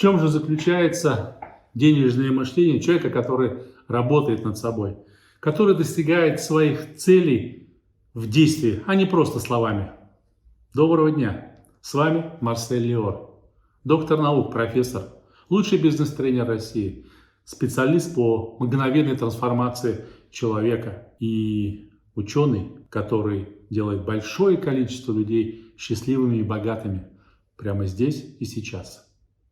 чем же заключается денежное мышление человека, который работает над собой, который достигает своих целей в действии, а не просто словами? Доброго дня! С вами Марсель Лиор, доктор наук, профессор, лучший бизнес-тренер России, специалист по мгновенной трансформации человека и ученый, который делает большое количество людей счастливыми и богатыми прямо здесь и сейчас.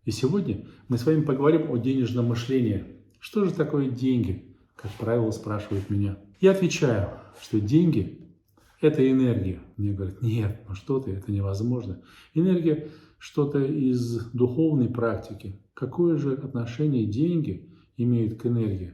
И сегодня мы с вами поговорим о денежном мышлении. Что же такое деньги? Как правило, спрашивают меня. Я отвечаю, что деньги – это энергия. Мне говорят, нет, ну что ты, это невозможно. Энергия – что-то из духовной практики. Какое же отношение деньги имеют к энергии?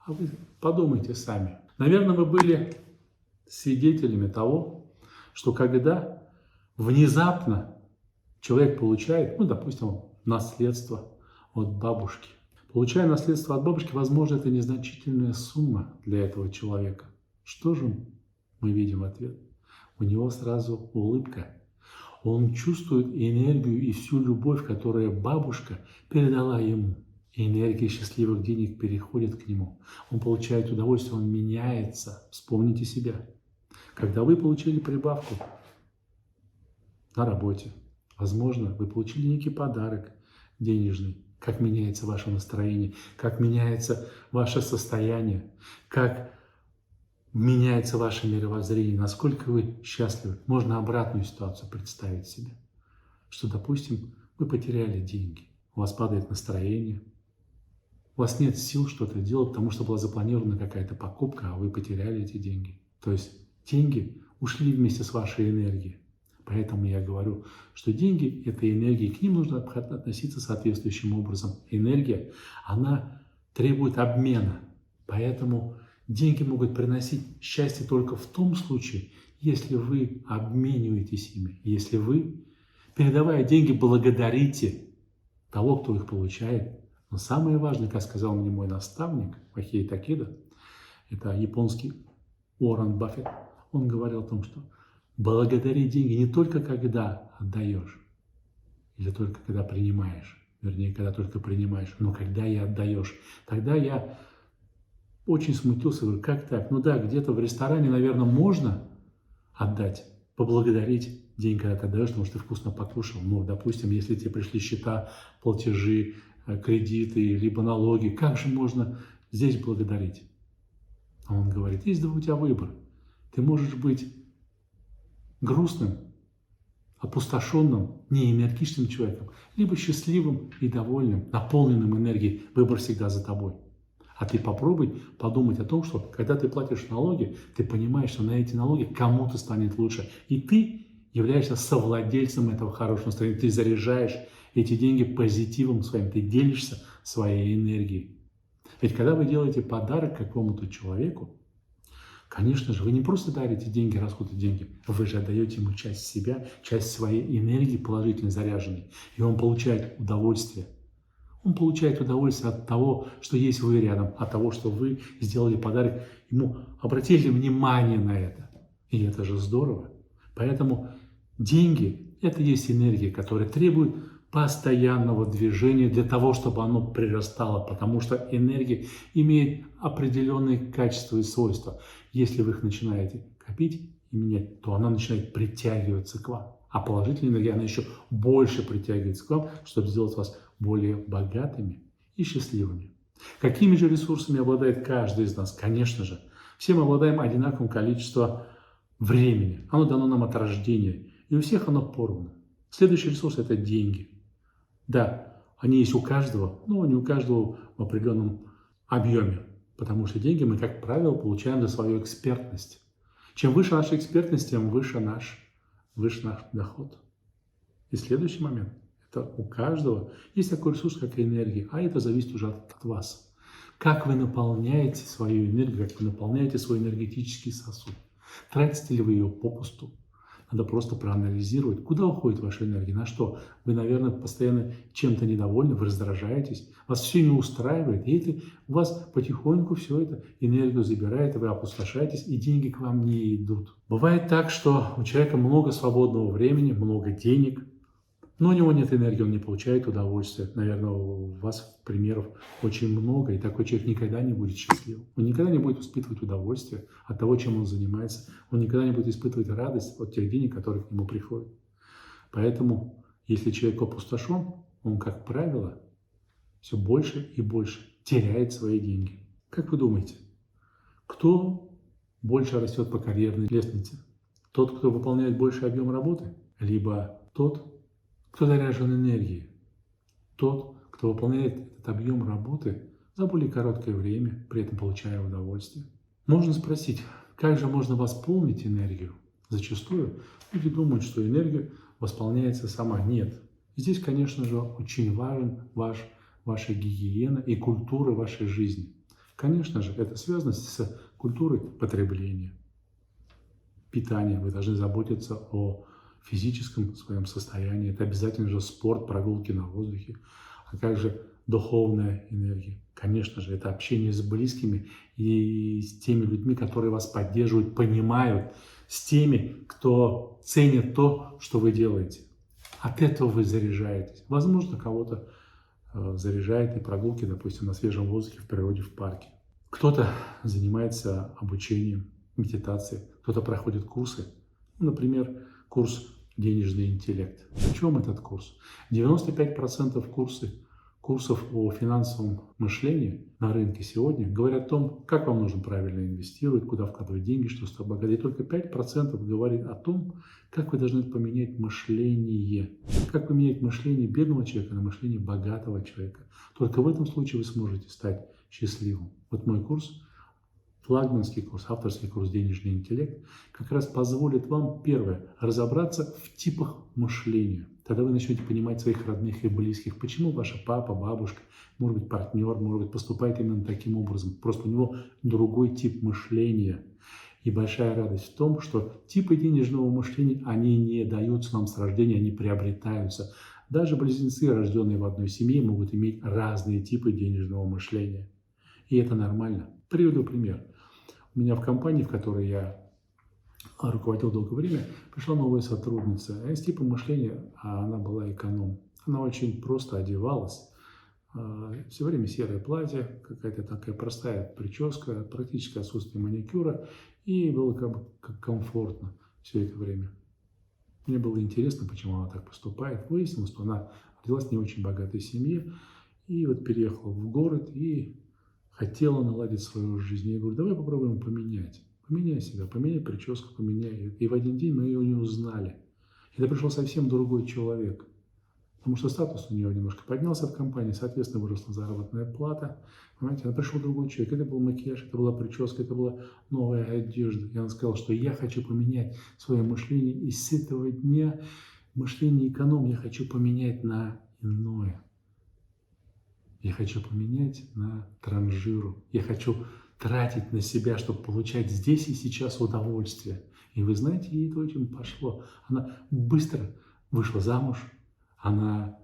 А вы подумайте сами. Наверное, вы были свидетелями того, что когда внезапно человек получает, допустим, наследство от бабушки. Получая наследство от бабушки, возможно, это незначительная сумма для этого человека. Что же мы видим в ответ? У него сразу улыбка. Он чувствует энергию и всю любовь, которую бабушка передала ему. И энергия счастливых денег переходит к нему. Он получает удовольствие, он меняется. Вспомните себя. Когда вы получили прибавку на работе, возможно, вы получили некий подарок денежный. Как меняется ваше настроение, как меняется ваше состояние, как меняется ваше мировоззрение, насколько вы счастливы. Можно обратную ситуацию представить себе, что, допустим, вы потеряли деньги, у вас падает настроение, у вас нет сил что-то делать, потому что была запланирована какая-то покупка, а вы потеряли эти деньги. То есть деньги ушли вместе с вашей энергией. Поэтому я говорю, что деньги – это энергия, к ним нужно относиться соответствующим образом. Энергия, она требует обмена, поэтому деньги могут приносить счастье только в том случае, если вы обмениваетесь ими, если вы, передавая деньги, благодарите того, кто их получает. Но самое важное, как сказал мне мой наставник Махей Такеда, это японский Уоррен Баффет, он говорил о том, что благодари деньги не только когда отдаешь, или только когда принимаешь, вернее, когда только принимаешь, но когда и отдаешь. Тогда я очень смутился, говорю, как так? Ну да, где-то в ресторане, наверное, можно отдать, поблагодарить день, когда ты отдаешь, потому что ты вкусно покушал. Но, допустим, если тебе пришли счета, платежи, кредиты, либо налоги, как же можно здесь благодарить? А он говорит, есть у тебя выбор. Ты можешь быть грустным, опустошенным, неэнергичным человеком, либо счастливым и довольным, наполненным энергией. Выбор всегда за тобой. А ты попробуй подумать о том, что когда ты платишь налоги, ты понимаешь, что на эти налоги кому-то станет лучше. И ты являешься совладельцем этого хорошего настроения. Ты заряжаешь эти деньги позитивом своим, ты делишься своей энергией. Ведь когда вы делаете подарок какому-то человеку, конечно же, вы не просто дарите деньги, расходуете деньги, вы же отдаете ему часть себя, часть своей энергии положительно заряженной. И он получает удовольствие. Он получает удовольствие от того, что есть вы рядом, от того, что вы сделали подарок. Ему обратили внимание на это. И это же здорово. Поэтому деньги – это есть энергия, которая требует постоянного движения для того, чтобы оно прирастало, потому что энергия имеет определенные качества и свойства. Если вы их начинаете копить и менять, то она начинает притягиваться к вам. А положительная энергия, она еще больше притягивается к вам, чтобы сделать вас более богатыми и счастливыми. Какими же ресурсами обладает каждый из нас? Конечно же, все мы обладаем одинаковым количеством времени. Оно дано нам от рождения, и у всех оно поровну. Следующий ресурс – это деньги. Да, они есть у каждого, но не у каждого в определенном объеме, потому что деньги мы, как правило, получаем за свою экспертность. Чем выше наша экспертность, тем выше наш доход. И следующий момент – это у каждого есть такой ресурс, как энергия, а это зависит уже от вас. Как вы наполняете свою энергию, как вы наполняете свой энергетический сосуд. Тратите ли вы ее попусту? Надо просто проанализировать, куда уходит ваша энергия, на что. Вы, наверное, постоянно чем-то недовольны, вы раздражаетесь, вас все не устраивает, и это у вас потихоньку все это энергию забирает, и вы опустошаетесь, и деньги к вам не идут. Бывает так, что у человека много свободного времени, много денег, Но у него нет энергии, он не получает удовольствия. Наверное, у вас примеров очень много, и такой человек никогда не будет счастливым. Он никогда не будет испытывать удовольствие от того, чем он занимается. Он никогда не будет испытывать радость от тех денег, которые к нему приходят. Поэтому, если человек опустошен, он, как правило, все больше и больше теряет свои деньги. Как вы думаете, кто больше растет по карьерной лестнице? Тот, кто выполняет больший объем работы? Либо тот, кто заряжен энергией? Тот, кто выполняет этот объем работы за более короткое время, при этом получая удовольствие? Можно спросить, как же можно восполнить энергию? Зачастую люди думают, что энергия восполняется сама. Нет. Здесь, конечно же, очень важен ваша гигиена и культура вашей жизни. Конечно же, это связано с культурой потребления, питания. Вы должны заботиться о физическом своем состоянии. Это обязательно же спорт, прогулки на воздухе. А также духовная энергия. Конечно же, это общение с близкими и с теми людьми, которые вас поддерживают, понимают, с теми, кто ценит то, что вы делаете. От этого вы заряжаетесь. Возможно, кого-то заряжает и прогулки, допустим, на свежем воздухе, в природе, в парке. Кто-то занимается обучением, медитацией, кто-то проходит курсы. Например, курс «Денежный интеллект». В чем этот курс? 95% курсов о финансовом мышлении на рынке сегодня говорят о том, как вам нужно правильно инвестировать, куда вкладывать деньги, что стоит богатеть. Только 5% говорит о том, как вы должны поменять мышление. Как поменять мышление бедного человека на мышление богатого человека. Только в этом случае вы сможете стать счастливым. Вот мой курс, флагманский курс, авторский курс «Денежный интеллект» как раз позволит вам, первое, разобраться в типах мышления. Тогда вы начнете понимать своих родных и близких, почему ваша папа, бабушка, может быть, партнер, может быть, поступает именно таким образом. Просто у него другой тип мышления. И большая радость в том, что типы денежного мышления, они не даются нам с рождения, они приобретаются. Даже близнецы, рожденные в одной семье, могут иметь разные типы денежного мышления. И это нормально. Приведу пример. У меня в компании, в которой я руководил долгое время, пришла новая сотрудница. А из типа мышления она была эконом. Она очень просто одевалась. Все время серое платье, какая-то такая простая прическа, практически отсутствие маникюра. И было как комфортно все это время. Мне было интересно, почему она так поступает. Выяснилось, что она родилась в не очень богатой семье. И вот переехала в город и хотела наладить свою жизнь. Я говорю, давай попробуем поменять. Поменяй себя, поменяй прическу, поменяй. И в один день мы ее не узнали. Это пришел совсем другой человек. Потому что статус у нее немножко поднялся в компании, соответственно, выросла заработная плата. Понимаете, пришел другой человек. Это был макияж, это была прическа, это была новая одежда. И она сказала, что я хочу поменять свое мышление. И с этого дня мышление эконом я хочу поменять на иное. Я хочу поменять на транжиру. Я хочу тратить на себя, чтобы получать здесь и сейчас удовольствие. И вы знаете, ей это очень пошло. Она быстро вышла замуж, она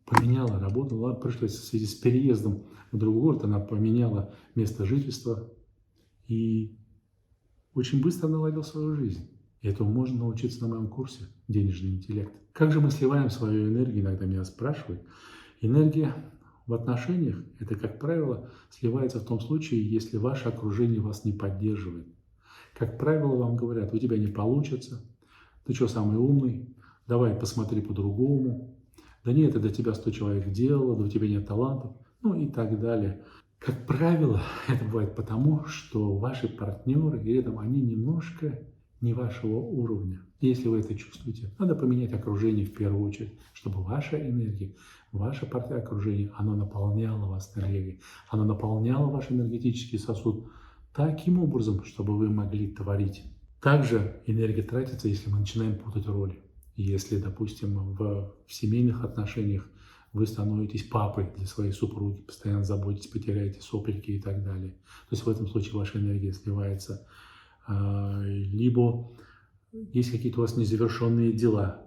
поменяла работу, пришлось в связи с переездом в другой город, она поменяла место жительства и очень быстро наладила свою жизнь. И этому можно научиться на моем курсе «Денежный интеллект». Как же мы сливаем свою энергию, иногда меня спрашивают. Энергия в отношениях, это, как правило, сливается в том случае, если ваше окружение вас не поддерживает. Как правило, вам говорят, у тебя не получится, ты что, самый умный, давай посмотри по-другому, да нет, это до тебя 100 человек делало, да у тебя нет талантов, ну и так далее. Как правило, это бывает потому, что ваши партнеры, и рядом они немножко не вашего уровня. Если вы это чувствуете, надо поменять окружение в первую очередь, чтобы ваша энергия, ваше окружение, оно наполняло вас энергией, оно наполняло ваш энергетический сосуд таким образом, чтобы вы могли творить. Также энергия тратится, если мы начинаем путать роли. Если, допустим, в семейных отношениях вы становитесь папой для своей супруги, постоянно заботитесь, потеряете сопельки и так далее. То есть в этом случае ваша энергия сливается. Либо есть какие-то у вас незавершенные дела,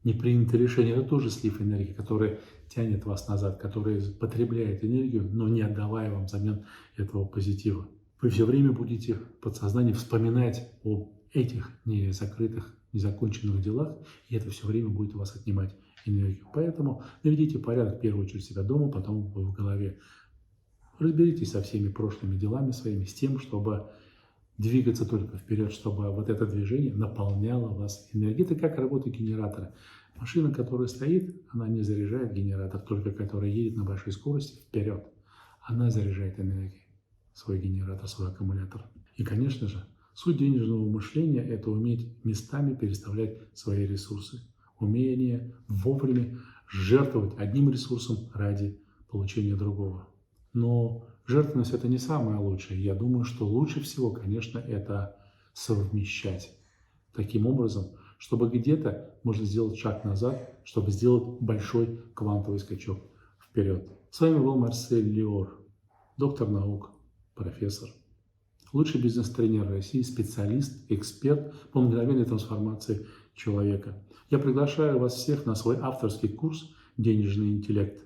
непринятые решения, это тоже слив энергии, который тянет вас назад, который потребляет энергию, но не отдавая вам взамен этого позитива. Вы все время будете в подсознании вспоминать об этих незакрытых, незаконченных делах, и это все время будет у вас отнимать энергию. Поэтому наведите порядок в первую очередь себя дома, потом в голове. Разберитесь со всеми прошлыми делами своими, с тем, чтобы двигаться только вперед, чтобы вот это движение наполняло вас энергией. Это как работают генераторы. Машина, которая стоит, она не заряжает генератор, только которая едет на большой скорости вперед. Она заряжает энергией свой генератор, свой аккумулятор. И, конечно же, суть денежного мышления – это уметь местами переставлять свои ресурсы. Умение вовремя жертвовать одним ресурсом ради получения другого. Но жертвенность – это не самое лучшее. Я думаю, что лучше всего, конечно, это совмещать. Таким образом, чтобы где-то можно сделать шаг назад, чтобы сделать большой квантовый скачок вперед. С вами был Марсель Лиор, доктор наук, профессор, лучший бизнес-тренер России, специалист, эксперт по мгновенной трансформации человека. Я приглашаю вас всех на свой авторский курс «Денежный интеллект»,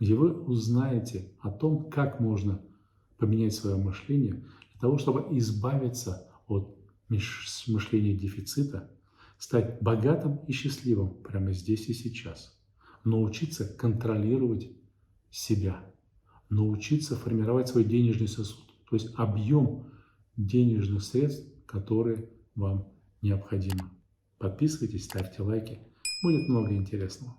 где вы узнаете о том, как можно поменять свое мышление для того, чтобы избавиться от мышления дефицита, стать богатым и счастливым прямо здесь и сейчас, научиться контролировать себя, научиться формировать свой денежный сосуд, то есть объем денежных средств, которые вам необходимы. Подписывайтесь, ставьте лайки, будет много интересного.